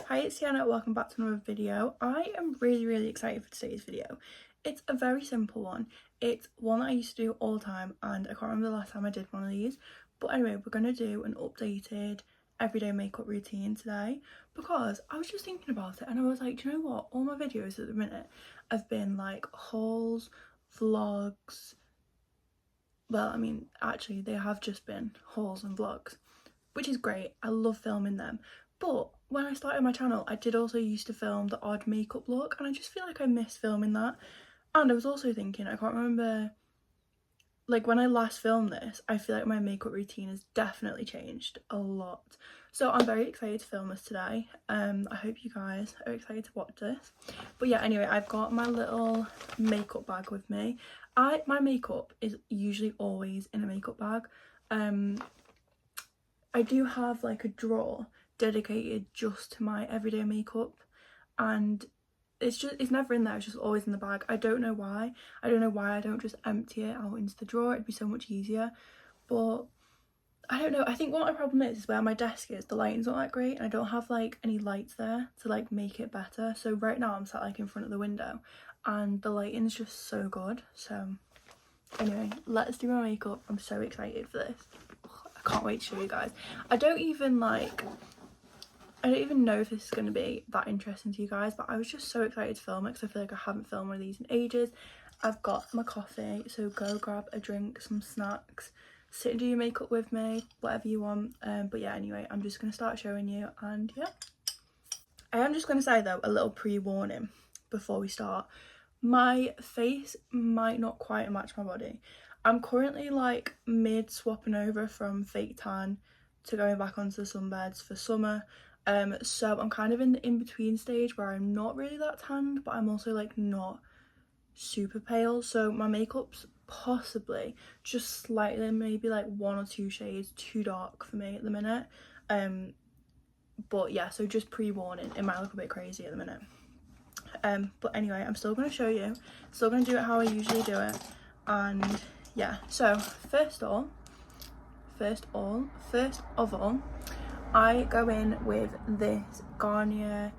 Hi, it's Sienna, welcome back to another video. I am really excited for today's video. It's a very simple one. It's one that I used to do all the time and I can't remember the last time I did one of these. But anyway, we're going to do an updated everyday makeup routine today because I was just thinking about it and I was like, do you know what? All my videos at the minute have been like hauls, vlogs. Well, I mean, actually they have just been hauls and vlogs, which is great. I love filming them. But when I started my channel, I did also used to film the odd makeup look and I just feel like I miss filming that. And I was also thinking, I can't remember, like when I last filmed this, I feel like my makeup routine has definitely changed a lot. So I'm very excited to film this today. I hope you guys are excited to watch this. But yeah, anyway, I've got my little makeup bag with me. My makeup is usually always in a makeup bag. I do have like a drawer dedicated just to my everyday makeup and it's never in there, it's just always in the bag. I don't know why I don't just empty it out into the drawer. It'd be so much easier, but I don't know. I think what my problem is where my desk is, the lighting's not that great and I don't have like any lights there to like make it better. So right now I'm sat like in front of the window and the lighting's just so good. So anyway, let's do my makeup. I'm so excited for this. I can't wait to show you guys. I don't even know if this is going to be that interesting to you guys, but I was just so excited to film it because I feel like I haven't filmed one of these in ages. I've got my coffee, so go grab a drink, some snacks, sit and do your makeup with me, whatever you want. But yeah, anyway, I'm just going to start showing you and yeah. I am just going to say though, a little pre-warning before we start. My face might not quite match my body. I'm currently like mid swapping over from fake tan to going back onto the sunbeds for summer. So I'm kind of in the in-between stage where I'm not really that tanned, but I'm also like not super pale. So my makeup's possibly just slightly, maybe like 1 or 2 shades too dark for me at the minute. But yeah, so just pre-warning, it might look a bit crazy at the minute. But anyway, I'm still going to show you, still going to do it how I usually do it. And yeah, so first of all, I go in with this Garnier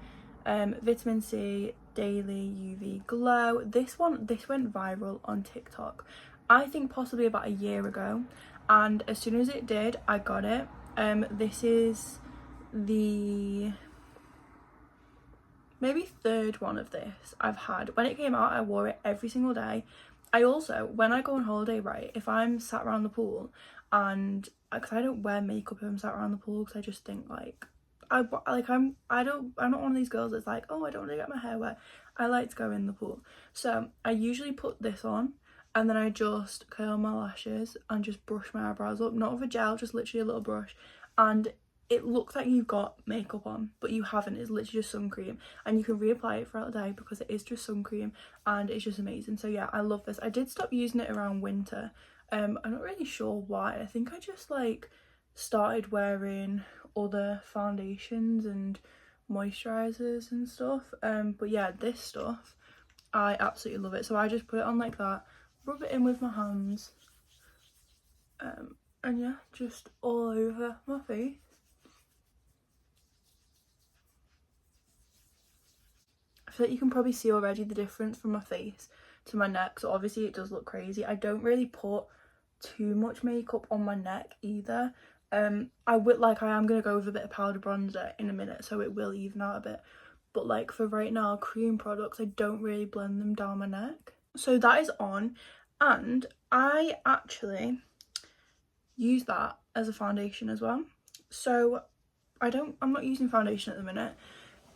Vitamin C Daily UV Glow. This went viral on TikTok, I think possibly about a year ago, and as soon as it did, I got it. This is the maybe third one of this I've had. When it came out, I wore it every single day. I also, when I go on holiday, right, if I'm sat around the pool and because I don't wear makeup if I'm sat around the pool because I just think like I'm not one of these girls that's like, oh, I don't want to get my hair wet. I like to go in the pool. So I usually put this on and then I just curl my lashes and just brush my eyebrows up, not with a gel, just literally a little brush, and it looks like you've got makeup on but you haven't. It's literally just sun cream and you can reapply it throughout the day because it is just sun cream and it's just amazing. So yeah, I love this. I did stop using it around winter. I'm not really sure why. I think I just like started wearing other foundations and moisturizers and stuff, but yeah, this stuff I absolutely love it. So I just put it on like that, rub it in with my hands, and yeah, just all over my face. I feel like you can probably see already the difference from my face to my neck. So obviously it does look crazy. I don't really put too much makeup on my neck either. I am gonna go with a bit of powder bronzer in a minute, so it will even out a bit. But like for right now, cream products, I don't really blend them down my neck. So that is on, and I actually use that as a foundation as well. So I'm not using foundation at the minute.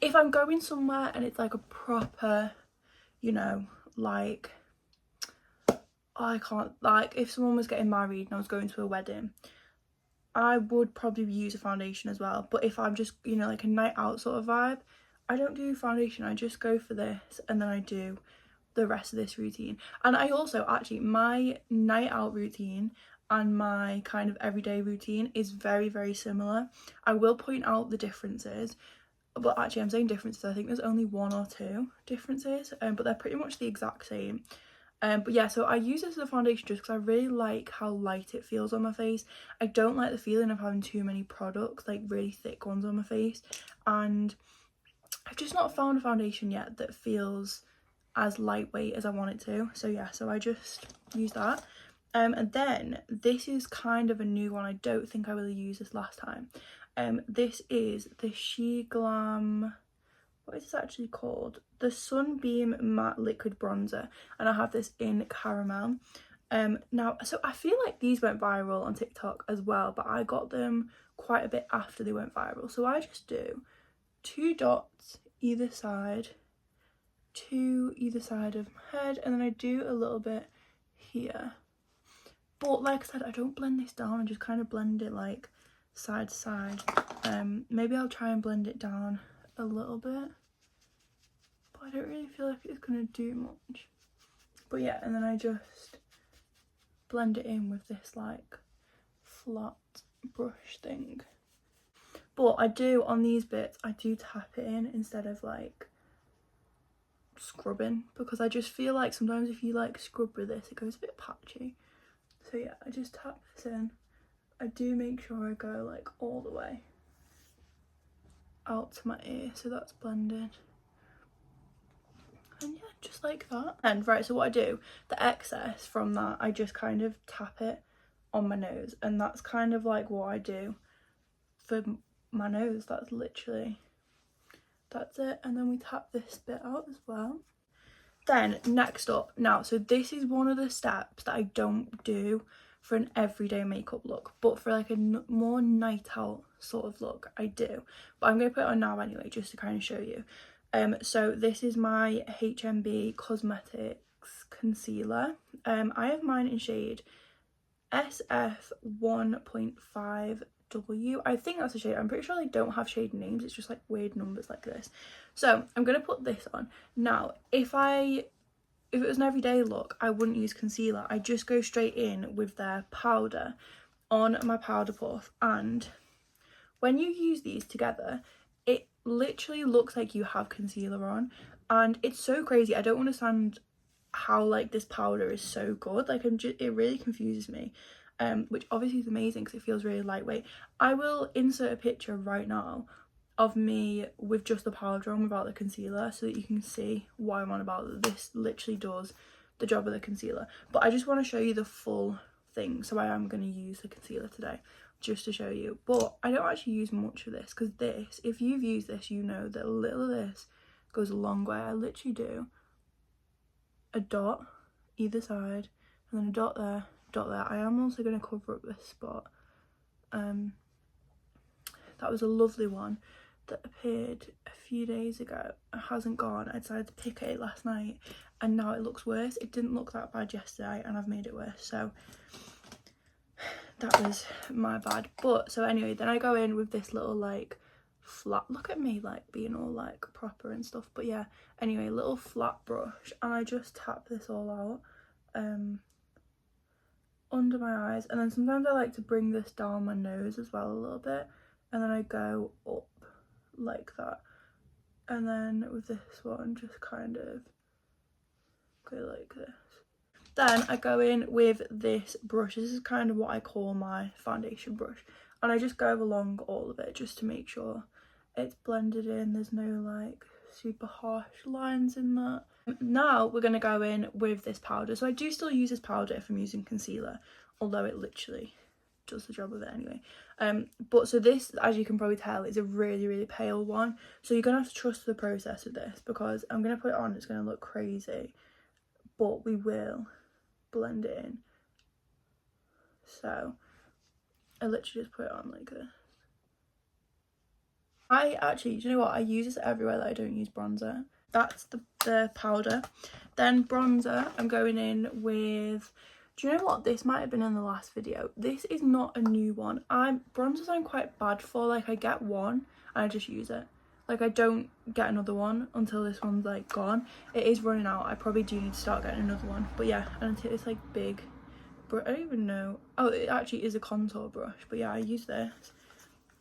If I'm going somewhere and it's like a proper, you know, like I can't, like if someone was getting married and I was going to a wedding, I would probably use a foundation as well. But if I'm just, you know, like a night out sort of vibe, I don't do foundation. I just go for this and then I do the rest of this routine. And I also actually, my night out routine and my kind of everyday routine is very similar. I will point out the differences, but actually I'm saying differences, I think there's only 1 or 2 differences, but they're pretty much the exact same. But yeah, so I use this as a foundation just because I really like how light it feels on my face. I don't like the feeling of having too many products, like really thick ones on my face, and I've just not found a foundation yet that feels as lightweight as I want it to. So yeah, so I just use that. And then this is kind of a new one. I don't think I really used this last time. This is the She Glam, what is this actually called? The Sunbeam Matte Liquid Bronzer, and I have this in caramel. Now, so I feel like these went viral on TikTok as well, but I got them quite a bit after they went viral. So I just do 2 dots either side, 2 either side of my head, and then I do a little bit here. But like I said, I don't blend this down, I just kind of blend it like side to side. Maybe I'll try and blend it down a little bit, but I don't really feel like it's gonna do much. But yeah, and then I just blend it in with this like flat brush thing. But I do, on these bits, I do tap it in instead of like scrubbing, because I just feel like sometimes if you like scrub with this, it goes a bit patchy. So yeah, I just tap this in. I do make sure I go like all the way out to my ear, so that's blended. And yeah, just like that. And right, so what I do, the excess from that, I just kind of tap it on my nose, and that's kind of like what I do for my nose. That's literally, that's it. And then we tap this bit out as well. Then next up, now, so this is one of the steps that I don't do for an everyday makeup look, but for like a more night out sort of look, I do. But I'm going to put it on now anyway, just to kind of show you. So this is my HMB Cosmetics concealer. I have mine in shade SF 1.5W. I think that's a shade. I'm pretty sure they don't have shade names, it's just like weird numbers like this. So I'm gonna put this on. Now, if it was an everyday look, I wouldn't use concealer. I just go straight in with their powder on my powder puff, and when you use these together, it literally looks like you have concealer on, and it's so crazy. I don't understand how like this powder is so good. Like it really confuses me, which obviously is amazing because it feels really lightweight. I will insert a picture right now of me with just the powder on without the concealer, so that you can see why I'm on about that. This literally does the job of the concealer, but I just want to show you the full thing, so I am going to use the concealer today just to show you. But I don't actually use much of this, because this, if you've used this, you know that a little of this goes a long way. I literally do a dot either side, and then a dot there, dot there. I am also going to cover up this spot. That was a lovely one that appeared a few days ago. It hasn't gone. I decided to pick it last night, and now it looks worse. It didn't look that bad yesterday, and I've made it worse, so that was my bad. But so anyway, then I go in with this little like flat, look at me like being all like proper and stuff, but yeah, anyway, little flat brush, and I just tap this all out under my eyes, and then sometimes I like to bring this down my nose as well a little bit, and then I go up like that, and then with this one just kind of go like this. Then I go in with this brush. This is kind of what I call my foundation brush, and I just go along all of it just to make sure it's blended in. There's no like super harsh lines in that. Now we're going to go in with this powder. So I do still use this powder if I'm using concealer, although it literally does the job of it anyway. But so this, as you can probably tell, is a really pale one, so you're gonna have to trust the process of this, because I'm gonna put it on, it's gonna look crazy, but we will blend it in. So I literally just put it on like this. I actually, do you know what, I use this everywhere that I don't use bronzer. That's the powder. Then bronzer, I'm going in with, do you know what, this might have been in the last video. This is not a new one. Bronzers I'm quite bad for. Like, I get one and I just use it. Like, I don't get another one until this one's like gone. It is running out. I probably do need to start getting another one. But yeah, and until it's like big, but I don't even know. Oh, it actually is a contour brush. But yeah, I use this.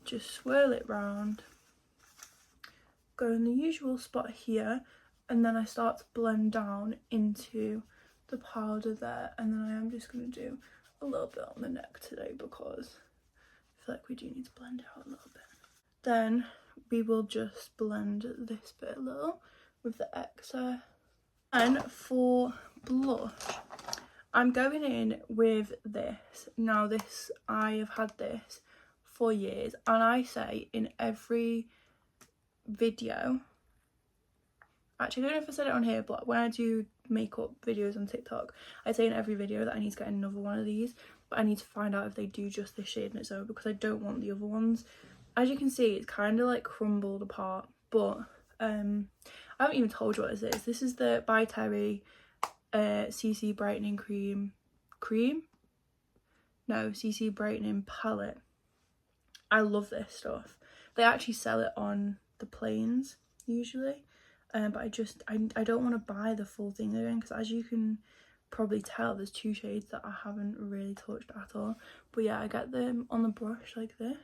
Just swirl it round. Go in the usual spot here, and then I start to blend down into the powder there, and then I am just going to do a little bit on the neck today because I feel like we do need to blend it out a little bit. Then we will just blend this bit a little with the excess. And for blush, I'm going in with this. Now this, I have had this for years, and I say in every video, actually I don't know if I said it on here, but when I do makeup videos on TikTok, I say in every video that I need to get another one of these, but I need to find out if they do just this shade on its own, because I don't want the other ones. As you can see, it's kind of like crumbled apart, but I haven't even told you what this is. This is the By Terry CC Brightening CC Brightening palette. I love this stuff. They actually sell it on the planes usually, but I don't want to buy the full thing again, because as you can probably tell, there's two shades that I haven't really touched at all. But yeah, I get them on the brush like this,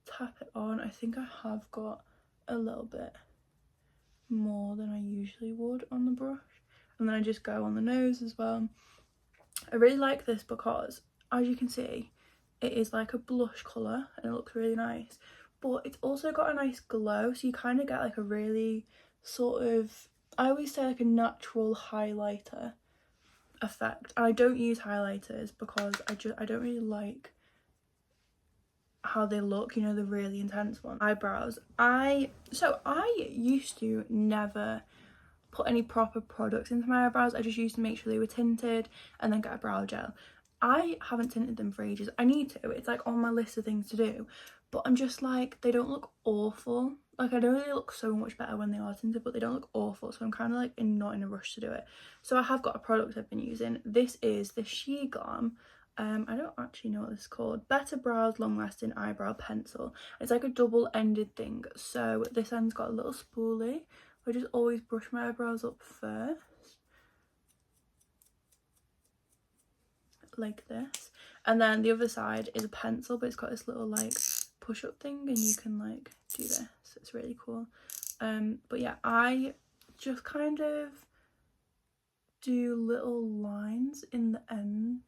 tap it on. I think I have got a little bit more than I usually would on the brush, and then I just go on the nose as well. I really like this because, as you can see, it is like a blush colour and it looks really nice, but it's also got a nice glow, so you kind of get like a really sort of, I always say like a natural highlighter effect. And I don't use highlighters because I don't really like how they look, you know, the really intense one. Eyebrows, I used to never put any proper products into my eyebrows. I just used to make sure they were tinted and then get a brow gel. I haven't tinted them for ages. I need to, it's like on my list of things to do, but I'm just like, they don't look awful. Like, I know they look so much better when they are tinted, but they don't look awful, so I'm kind of like not in a rush to do it. So I have got a product I've been using. This is the She Glam, I don't actually know what this is called, Better Brows Long Lasting Eyebrow Pencil. It's like a double-ended thing, so this end's got a little spoolie. I just always brush my eyebrows up first, like this, and then the other side is a pencil, but it's got this little like push-up thing, and you can like do this. It's really cool. But yeah, I just kind of do little lines in the end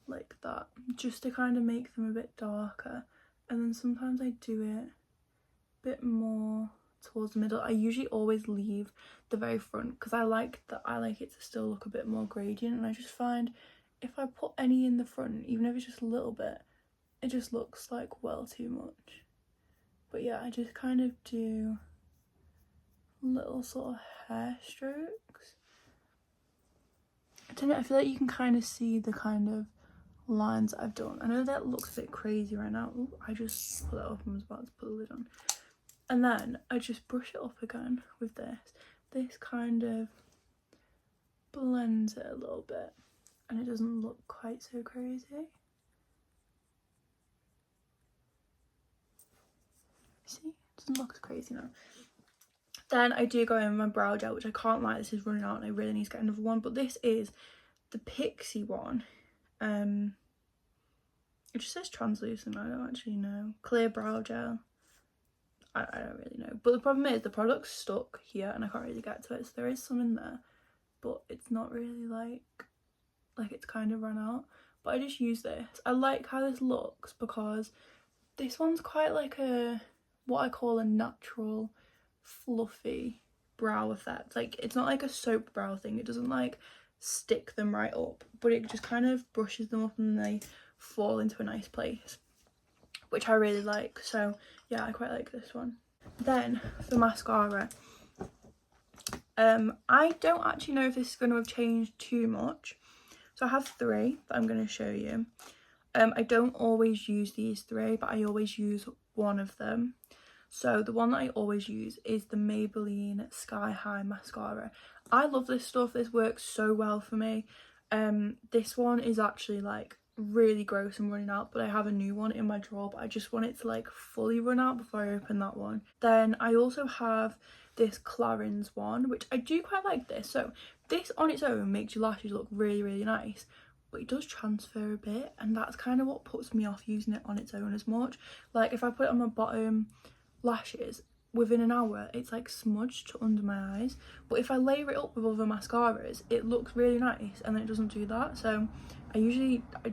like that, just to kind of make them a bit darker, and then sometimes I do it a bit more towards the middle. I usually always leave the very front because I like it to still look a bit more gradient, and I just find if I put any in the front, even if it's just a little bit, it just looks like well too much. But yeah, I just kind of do little sort of hair strokes. I don't know, I feel like you can kind of see the kind of lines that I've done. I know that looks a bit crazy right now. Ooh, I just put that up and was about to put the lid on. And then I just brush it up again with this. This kind of blends it a little bit, and it doesn't look quite so crazy. See, it doesn't look as crazy now. Then I do go in with my brow gel, which I can't lie, this is running out and I really need to get another one. But this is the Pixie one. It just says translucent, I don't actually know. Clear brow gel. I don't really know. But the problem is the product's stuck here and I can't really get to it. So there is some in there, but it's not really like it's kind of run out. But I just use this. I like how this looks because this one's quite like a, what I call a natural fluffy brow effect. Like, it's not like a soap brow thing. It doesn't like stick them right up, but it just kind of brushes them up and they fall into a nice place, which I really like. So yeah, I quite like this one. Then for mascara, I don't actually know if this is going to have changed too much. So I have three that I'm going to show you. I don't always use these three, but I always use one of them. So the one that I always use is the Maybelline Sky High mascara. I love this stuff. This works so well for me. This one is actually like really gross and running out, but I have a new one in my drawer, but I just want it to like fully run out before I open that one. Then I also have this Clarins one, which I do quite like this. So this on its own makes your lashes look really, really nice, but it does transfer a bit, and that's kind of what puts me off using it on its own as much. Like if I put it on my bottom lashes, within an hour it's like smudged under my eyes, but if I layer it up with other mascaras it looks really nice, and then it doesn't do that. So I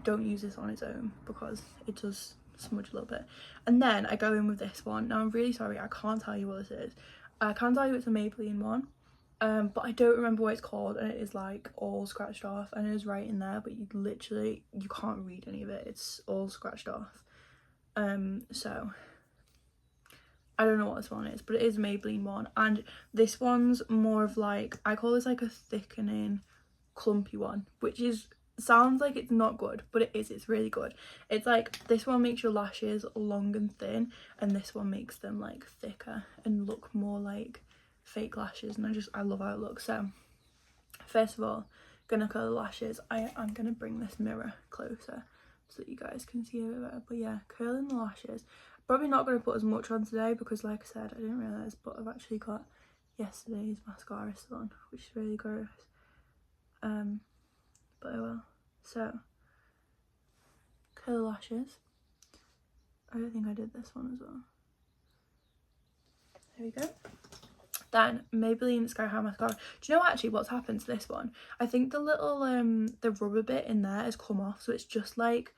don't use this on its own because it does smudge a little bit. And then I go in with this one. Now I'm really sorry, I can't tell you what this is. I can tell you it's a Maybelline one, but I don't remember what it's called, and it is like all scratched off, and it is right in there, but you can't read any of it. It's all scratched off. So I don't know what this one is, but it is a Maybelline one, and this one's more of like, I call this like a thickening clumpy one, which sounds like it's not good, but it is. It's really good. It's like, this one makes your lashes long and thin, and this one makes them like thicker and look more like fake lashes, and I love how it looks. So first of all, gonna curl the lashes. I'm gonna bring this mirror closer so that you guys can see a bit better. But yeah, curling the lashes. Probably not going to put as much on today because, like I said, I didn't realise, but I've actually got yesterday's mascara still on, which is really gross. But I will. So, curl the lashes. I don't think I did this one as well. There we go. Then Maybelline Sky High Mascara. Do you know actually what's happened to this one? I think the little the rubber bit in there has come off, so it's just like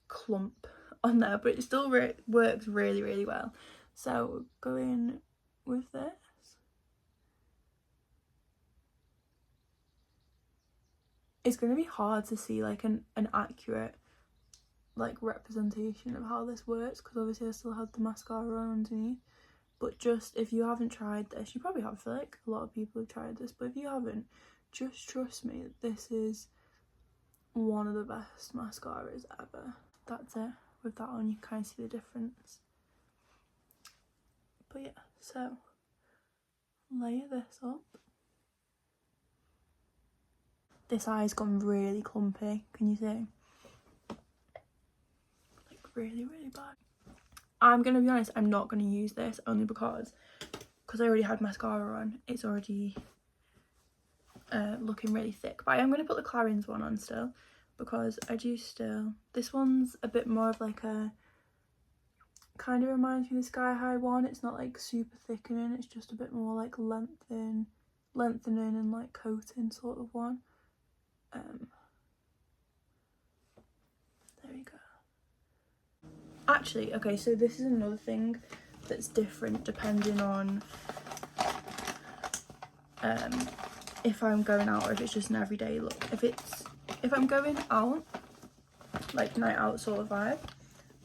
clump on there, but it still works really, really well. So go in with this. It's going to be hard to see like an accurate like representation of how this works, because obviously I still had the mascara on underneath. But just, if you haven't tried this, you probably have, I feel like a lot of people have tried this, but if you haven't, just trust me that this is one of the best mascaras ever. That's it. With that on, you kind of see the difference. But yeah, so layer this up. This eye's gone really clumpy, can you see? Like really, really bad. I'm gonna be honest, I'm not gonna use this only because I already had mascara on. It's already looking really thick. But I am gonna put the Clarins one on still, because I do still. This one's a bit more of like a, kind of reminds me of the Sky High one. It's not like super thickening, it's just a bit more like lengthening and like coating sort of one. There we go. Actually, okay, so this is another thing that's different depending on if I'm going out or if it's just an everyday look. If I'm going out, like night out sort of vibe,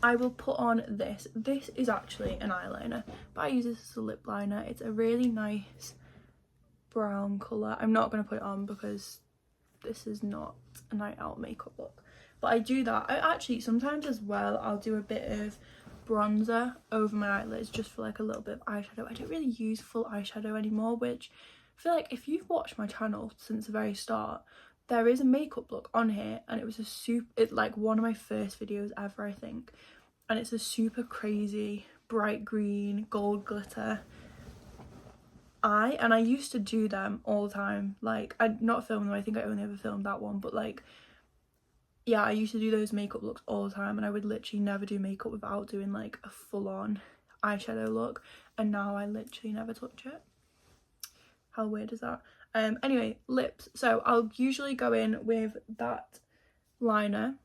I will put on this. This is actually an eyeliner, but I use this as a lip liner. It's a really nice brown colour. I'm not going to put it on because this is not a night out makeup look. But I do that. I actually sometimes as well, I'll do a bit of bronzer over my eyelids just for like a little bit of eyeshadow. I don't really use full eyeshadow anymore, which I feel like if you've watched my channel since the very start, there is a makeup look on here, and it was it's like one of my first videos ever, I think. And it's a super crazy bright green gold glitter eye, and I used to do them all the time. Like, I'd not filmed them, I think I only ever filmed that one, but like, yeah, I used to do those makeup looks all the time, and I would literally never do makeup without doing like a full-on eyeshadow look, and now I literally never touch it. How weird is that? Anyway, lips. So I'll usually go in with that liner.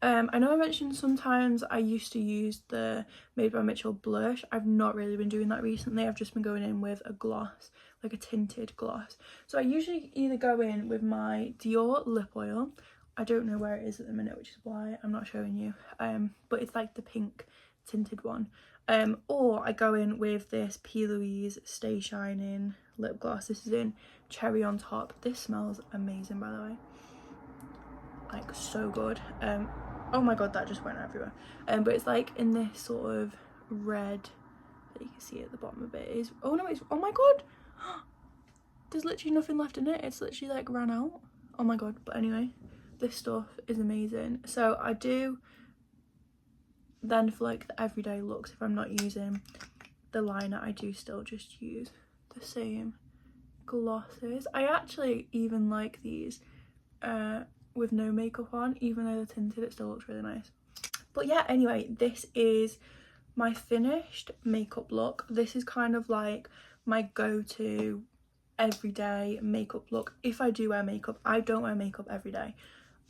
I know I mentioned sometimes I used to use the Made by Mitchell blush. I've not really been doing that recently. I've just been going in with a gloss, like a tinted gloss. So I usually either go in with my Dior lip oil. I don't know where it is at the minute, which is why I'm not showing you. But it's like the pink tinted one. Or I go in with this P. Louise Stay Shining lip gloss. This is in Cherry on Top. This smells amazing, by the way. Like, so good. Oh my god, that just went everywhere. But it's like in this sort of red that you can see at the bottom of it. Oh no, oh my god, there's literally nothing left in it. It's literally like ran out. Oh my god. But anyway, this stuff is amazing. So I do then, for like the everyday looks, if I'm not using the liner, I do still just use the same glosses. I actually even like these with no makeup on, even though they're tinted, it still looks really nice. But yeah, anyway, this is my finished makeup look. This is kind of like my go-to everyday makeup look if I do wear makeup. I don't wear makeup every day.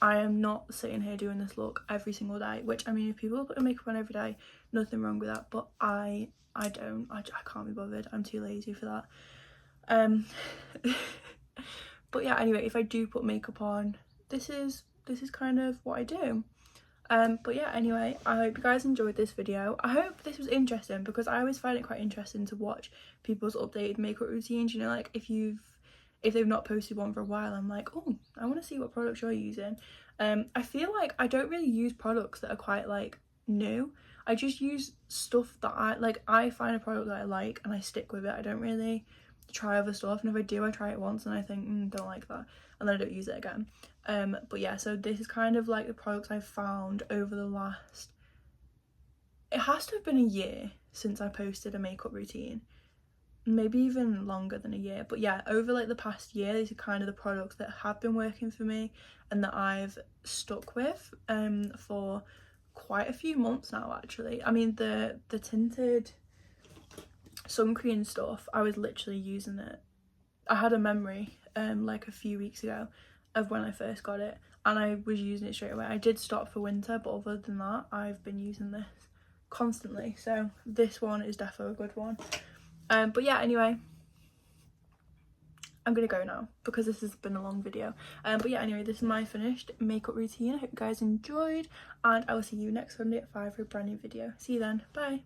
I am not sitting here doing this look every single day, which, I mean, if people put their makeup on every day, nothing wrong with that, but I don't. I can't be bothered. I'm too lazy for that. But yeah, anyway, if I do put makeup on, this is kind of what I do. But yeah, anyway, I hope you guys enjoyed this video. I hope this was interesting, because I always find it quite interesting to watch people's updated makeup routines, you know, like if they've not posted one for a while, I'm like, oh, I want to see what products you're using. I feel like I don't really use products that are quite like new. I just use stuff that I find a product that I like and I stick with it. I don't really try other stuff, and if I do, I try it once and I think don't like that, and then I don't use it again. But yeah, so this is kind of like the products I've found over the last, it has to have been a year since I posted a makeup routine, maybe even longer than a year, but yeah, over like the past year, these are kind of the products that have been working for me and that I've stuck with for quite a few months now, actually. I mean, the tinted sun cream stuff, I was literally using it. I had a memory like a few weeks ago of when I first got it, and I was using it straight away. I did stop for winter, but other than that, I've been using this constantly, so this one is definitely a good one. But yeah, anyway, I'm gonna go now because this has been a long video. But yeah, anyway, this is my finished makeup routine. I hope you guys enjoyed, and I will see you next Sunday at 5 for a brand new video. See you then. Bye.